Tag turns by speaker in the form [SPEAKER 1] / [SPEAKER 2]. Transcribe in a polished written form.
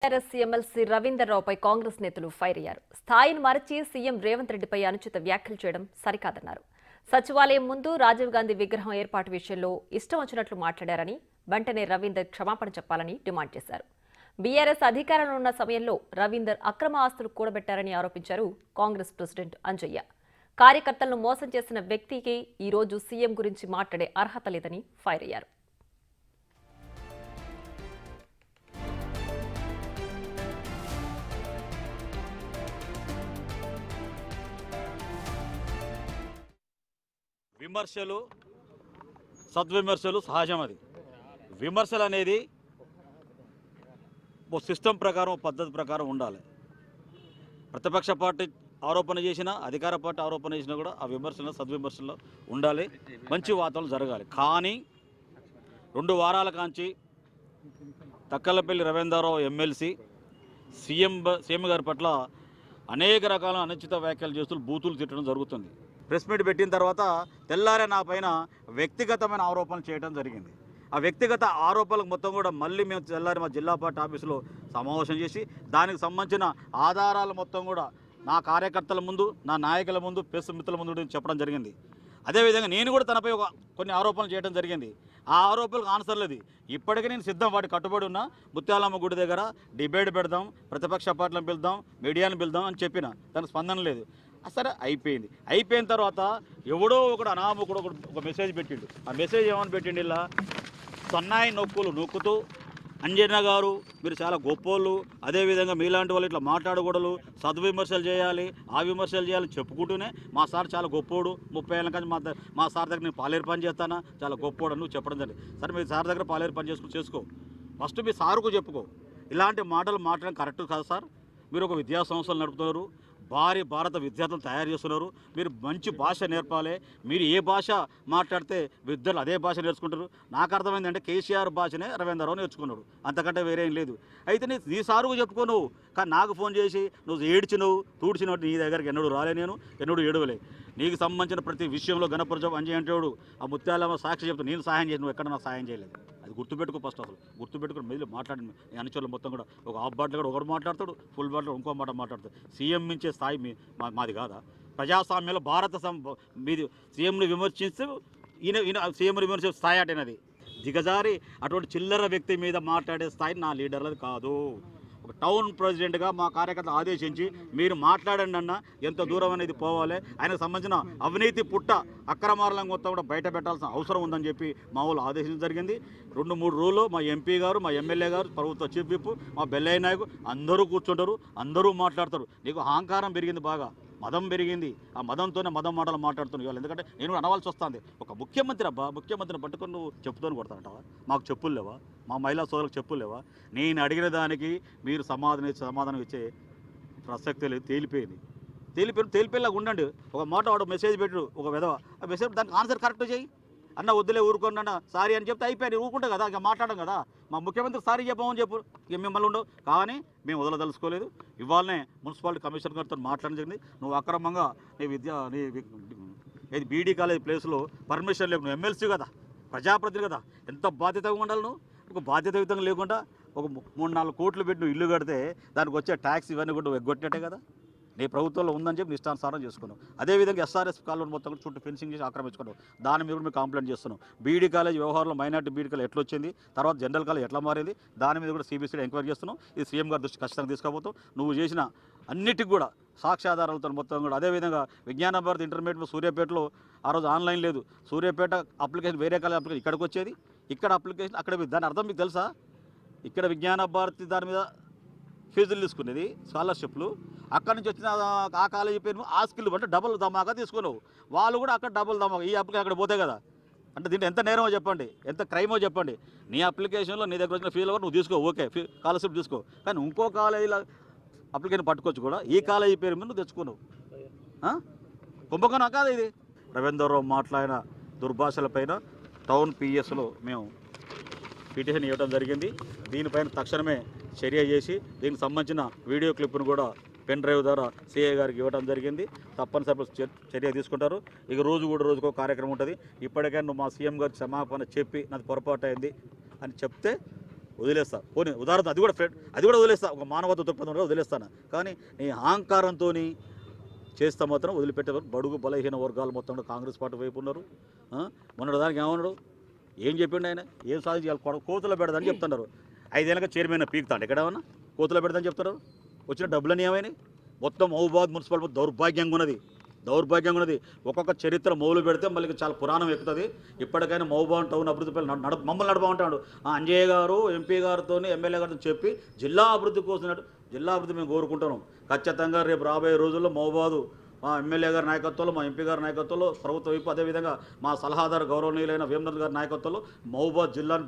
[SPEAKER 1] TRS MLC రవీందర్రావుపై Congress నేతలు fire అయ్యారు. స్థాయిని మరచి సీఎం రేవంత్ రెడ్డిపై అనుచిత వ్యాఖ్యలు చేయడం సరికాదన్నారు. సచివాలయం ముందు రాజీవ్ గాంధీ విగ్రహం ఏర్పాటు విషయంలో ఇష్టం వచ్చినట్లు మాట్లాడారని, వెంటనే రవీందర్ క్షమాపణ చెప్పాలని డిమాండ్ చేశారు. బీఆర్ఎస్ అధికారంలో ఉన్న సమయంలో రవీందర్ అక్రమ ఆస్తులు కూడబెట్టారని ఆరోపించారు కాంగ్రెస్ ప్రెసిడెంట్ అంజయ్య. కార్యకర్తలను మోసం చేసిన వ్యక్తికి ఈ రోజు సీఎం గురించి మాట్లాడే అర్హత లేదని ఫైర్ అయ్యారు.
[SPEAKER 2] విమర్శలు సద్విమర్శలు సహజం. అది విమర్శలు అనేది ఓ సిస్టమ్ ప్రకారం పద్ధతి ప్రకారం ఉండాలి. ప్రతిపక్ష పార్టీ ఆరోపణ చేసినా అధికార పార్టీ ఆరోపణ చేసినా కూడా ఆ విమర్శలు సద్విమర్శల్లో ఉండాలి, మంచి వాతావరణం జరగాలి. కానీ 2 వారాల కాంచి తక్కలపల్లి రవీందర్రావు ఎమ్మెల్సీ సీఎం గారి పట్ల అనేక రకాల అనుచిత వ్యాఖ్యలు చేస్తూ బూతులు తిట్టడం జరుగుతుంది. ప్రెస్ మీట్ పెట్టిన తర్వాత తెల్లారే నా పైన వ్యక్తిగతమైన ఆరోపణలు చేయడం జరిగింది. ఆ వ్యక్తిగత ఆరోపణలకు మొత్తం కూడా మళ్ళీ మేము తెల్లారి మా జిల్లా పార్టీ ఆఫీసులో సమావేశం చేసి దానికి సంబంధించిన ఆధారాలు మొత్తం కూడా నా కార్యకర్తల ముందు, నా నాయకుల ముందు, ప్రెస్ మిత్రుల ముందు చెప్పడం జరిగింది. అదేవిధంగా నేను కూడా తనపై కొన్ని ఆరోపణలు చేయడం జరిగింది. ఆ ఆరోపణలకు ఆన్సర్ లేదు. ఇప్పటికీ నేను సిద్ధం, వాటి కట్టుబడి ఉన్నా. ముత్యాలమ్మ గుడి దగ్గర డిబేట్ పెడదాం, ప్రతిపక్ష పార్టీలను పిలుద్దాం, మీడియాను పిలుద్దాం అని చెప్పిన, దానికి స్పందన లేదు. సరే అయిపోయింది. అయిపోయిన తర్వాత ఎవడో ఒకడు అనామకుడు ఒక మెసేజ్ పెట్టిండు. ఆ మెసేజ్ ఏమని పెట్టిండు, ఇలా సన్నాయి నొక్కుతూ అంజన్న గారు మీరు చాలా గొప్పోళ్ళు, అదేవిధంగా మీలాంటి వాళ్ళు ఇట్లా మాట్లాడకూడదు, సద్విమర్శలు చేయాలి, ఆ విమర్శలు చేయాలని చెప్పుకుంటూనే మా సార్ చాలా గొప్పోడు, 30 ఏళ్ళ కానీ మా సార్ దగ్గర నేను పాలేరు పని చేస్తానా, చాలా గొప్పోడు అని నువ్వు చెప్పడం జరిగింది. సరే మీ సార్ దగ్గర పాలేరు పని చేసుకో, ఫస్ట్ మీ సారుకు చెప్పుకో. ఇలాంటి మాటలు మాట్లాడడం కరెక్ట్ కాదు సార్. మీరు ఒక విద్యా సంస్థలు నడుపుతున్నారు, భారత విద్యార్థులను తయారు చేస్తున్నారు. మీరు మంచి భాష నేర్పాలి. మీరు ఏ భాష మాట్లాడితే విద్యార్థులు అదే భాష నేర్చుకుంటారు. నాకు అర్థమైందంటే కేసీఆర్ భాషనే రవీందర్రావు నేర్చుకున్నాడు, అంతకంటే వేరేం లేదు. అయితే నీ సారుకు చెప్పుకోను, కానీ నాకు ఫోన్ చేసి నువ్వు ఏడ్చినవు తూడ్చినట్టు నీ దగ్గరికి ఎన్నడూ రాలే, నేను ఎన్నడూ ఏడవలే. నీకు సంబంధించిన ప్రతి విషయంలో గణపరచం అంజయ్ అంటాడు. ఆ ముత్యాలమ్మ సాక్షి చెప్తాను, నేను సహాయం చేసి నువ్వు ఎక్కడ నాకు సహాయం చేయలేదు. అది గుర్తుపెట్టుకో. ఫస్ట్ అసలు గుర్తుపెట్టుకుని మెదిలి మాట్లాడింది. నీ అనుచరులు మొత్తం కూడా ఒక హాఫ్ బాటిల్ కూడా ఒకరు మాట్లాడతాడు, ఫుల్ బాటిల్ ఇంకో మాట మాట్లాడతాడు. సీఎం మించే స్థాయి మాది కాదా? ప్రజాస్వామ్యంలో మీది సీఎంని విమర్శిస్తూ ఈయన సీఎంని విమర్శించే స్థాయి అటేనది. దిగజారి అటువంటి చిల్లర వ్యక్తి మీద మాట్లాడే స్థాయి నా లీడర్లది కాదు. ఒక టౌన్ ప్రెసిడెంట్గా మా కార్యకర్తలు ఆదేశించి మీరు మాట్లాడండి అన్న, ఎంత దూరం అనేది పోవాలి, ఆయనకు సంబంధించిన అవినీతి పుట్ట అక్రమార్లను మొత్తం కూడా బయట పెట్టాల్సిన అవసరం ఉందని చెప్పి మా వాళ్ళు ఆదేశించడం జరిగింది. 2-3 రోజులు మా ఎంపీ గారు, మా ఎమ్మెల్యే గారు, ప్రభుత్వ చీఫ్ విప్, మా బెల్లయ్య నాయకు అందరూ కూర్చుంటారు, అందరూ మాట్లాడతారు. నీకు అహంకారం పెరిగింది, బాగా మదం పెరిగింది. ఆ మదంతోనే మదం మాటలు మాట్లాడుతున్నావు ఇవాళ. ఎందుకంటే నేను కూడా అనవలసి వస్తుంది. ఒక ముఖ్యమంత్రిని పట్టుకొని నువ్వు చెప్పుతోని కొడతానంటావా? మాకు చెప్పులు లేవా? మా మహిళా సోదరులకు చెప్పులు లేవా? నేను అడిగిన దానికి మీరు సమాధానం ఇచ్చే ప్రసక్తి లేదు. తేలిపోయేలాగా ఉండండి. ఒక మాట వాడు మెసేజ్ పెట్టు, ఒక విధవ ఆ మెసేజ్ దానికి ఆన్సర్ కరెక్ట్ చేయి. అన్న వద్దులే ఊరుకోండి సారీ అని చెప్తే అయిపోయి ఊరుకుంటా కదా, ఇక మాట్లాడడం కదా. మా ముఖ్యమంత్రి సారీ చెప్పమని చెప్పు, ఇక మిమ్మల్ని ఉండవు. కానీ మేము వదలదలుచుకోలేదు. ఇవాళనే మున్సిపాలిటీ కమిషనర్ గారితో మాట్లాడడం జరిగింది. నువ్వు అక్రమంగా నీ బీడీ కాలేజ్ ప్లేస్లో పర్మిషన్ లేకుండా, నువ్వు ఎమ్మెల్సీ కదా, ప్రజాప్రతినిధి కదా, ఎంత బాధ్యతగా ఉండాలి నువ్వు. ఒక బాధ్యతాయుతంగా లేకుండా ఒక 3-4 కోట్లు పెట్టి నువ్వు ఇల్లు కడితే దానికి వచ్చే ట్యాక్స్ ఇవన్నీ కూడా నువ్వు ఎగ్గొట్టినట్టే కదా. నీ ప్రభుత్వంలో ఉందని చెప్పి నిష్టానుసారం చేసుకున్నావు. అదేవిధంగా ఎస్ఆర్ఎస్ కాలేజ్ మొత్తం కూడా చుట్టూ ఫెన్సింగ్ చేసి ఆక్రమించుకున్నావు. దాని మీద కూడా మేము కంప్లైంట్ చేస్తున్నాం. బీడీ కాలేజ్ వ్యవహారంలో మైనార్టీ బీడీ కాలేజ్ ఎట్లా వచ్చింది, తర్వాత జనరల్ కాలేజ్ ఎట్లా మారింది, దాని మీద కూడా సిబిసిఐడి ఎంక్వైరీ చేస్తున్నాం. ఇది సీఎం గారి దృష్టి ఖచ్చితంగా తీసుకుపోతాం. నువ్వు చేసిన అన్నిటికి కూడా సాక్ష్యాధారాలతో మొత్తం కూడా. అదేవిధంగా విజ్ఞాన భారతి ఇంటర్మీడియట్ సూర్యాపేటలో ఆ రోజు ఆన్లైన్ లేదు. సూర్యాపేట అప్లికేషన్ వేరే కాలేజ్ అప్లికేషన్ ఇక్కడికి వచ్చేది, ఇక్కడ అప్లికేషన్ అక్కడ. దాని అర్థం మీకు తెలుసా? ఇక్కడ విజ్ఞాన భారతి దాని మీద ఫీజులు తీసుకునేది, స్కాలర్షిప్లు. అక్కడి నుంచి వచ్చిన ఆ కాలేజీ పేరు ఆ స్కిల్ అంటే డబుల్ ధమాకా తీసుకున్నావు. వాళ్ళు కూడా అక్కడ డబుల్ ధమాకా, ఈ అప్లికేషన్ అక్కడ పోతే కదా. అంటే దీంట్లో ఎంత నేరమో చెప్పండి, ఎంత క్రైమో చెప్పండి. నీ అప్లికేషన్లో నీ దగ్గర వచ్చిన ఫీజులు కూడా నువ్వు తీసుకో, ఓకే, స్కాలర్షిప్ తీసుకో. కానీ ఇంకో కాలేజీలో అప్లికేషన్ పట్టుకోవచ్చు కూడా, ఈ కాలేజీ పేరు మీద నువ్వు తెచ్చుకున్నావు. కుంభకోణం కాదు ఇది. రవీందర్రావు మాట్లాడిన దుర్భాషలపైన టౌన్ పిఎస్లో మేము పిటిషన్ ఇవ్వడం జరిగింది. దీనిపైన తక్షణమే చర్య చేసి దీనికి సంబంధించిన వీడియో క్లిప్ను కూడా పెన్ డ్రైవ్ ద్వారా సిఐ గారికి ఇవ్వడం జరిగింది. తప్పనిసరి చర్య తీసుకుంటారు. ఇక రోజుకో కార్యక్రమం ఉంటుంది. ఇప్పటికైనా మా సీఎం గారు క్షమాపణ చెప్పి నాది పొరపాటు అయింది అని చెప్తే వదిలేస్తా. పోనీ ఉదాహరణ అది కూడా వదిలేస్తా, ఒక మానవత దృక్పథం కూడా వదిలేస్తాను. కానీ నీ అహంకారంతో చేస్తే మాత్రం వదిలిపెట్టారు. బడుగు బలహీన వర్గాలు మొత్తం కూడా కాంగ్రెస్ పార్టీ వైపు ఉన్నారు. మొన్నటి దానికి ఏమన్నాడు, ఏం చెప్పిండు ఆయన, ఏం సాధించాలి, కోతులో పెడదని చెప్తున్నారు. 5 ఏళ్ళకి చైర్మన్ పీకుతాడు, ఎక్కడేమన్నా కోతులో పెడదని చెప్తున్నారు. వచ్చిన డబ్బులని ఏమైనాయి? మొత్తం మహబూబాబాద్ మున్సిపాలిటీ దౌర్భాగ్యంగా ఉన్నది. ఒక్కొక్క చరిత్ర మొదలు పెడితే మళ్ళీ చాలా పురాణం ఎక్కుతుంది. ఇప్పటికైనా మహబూబాబాద్ టౌన్ అభివృద్ధిపై మమ్మల్ని నడపమంటాడు. అంజయ్య గారు ఎంపీ గారితో ఎమ్మెల్యే గారితో చెప్పి జిల్లా అభివృద్ధి కోసం జిల్లా అభివృద్ధి మేము కోరుకుంటున్నాం. ఖచ్చితంగా రేపు రాబోయే రోజుల్లో మహబూబాబాదు మా ఎమ్మెల్యే గారి నాయకత్వంలో, మా ఎంపీ గారి నాయకత్వంలో, ప్రభుత్వ వైపు అదేవిధంగా మా సలహాదారు గౌరవనీయులైన వేమనంద్ గారి నాయకత్వంలో మహబూబాబాద్ జిల్లాని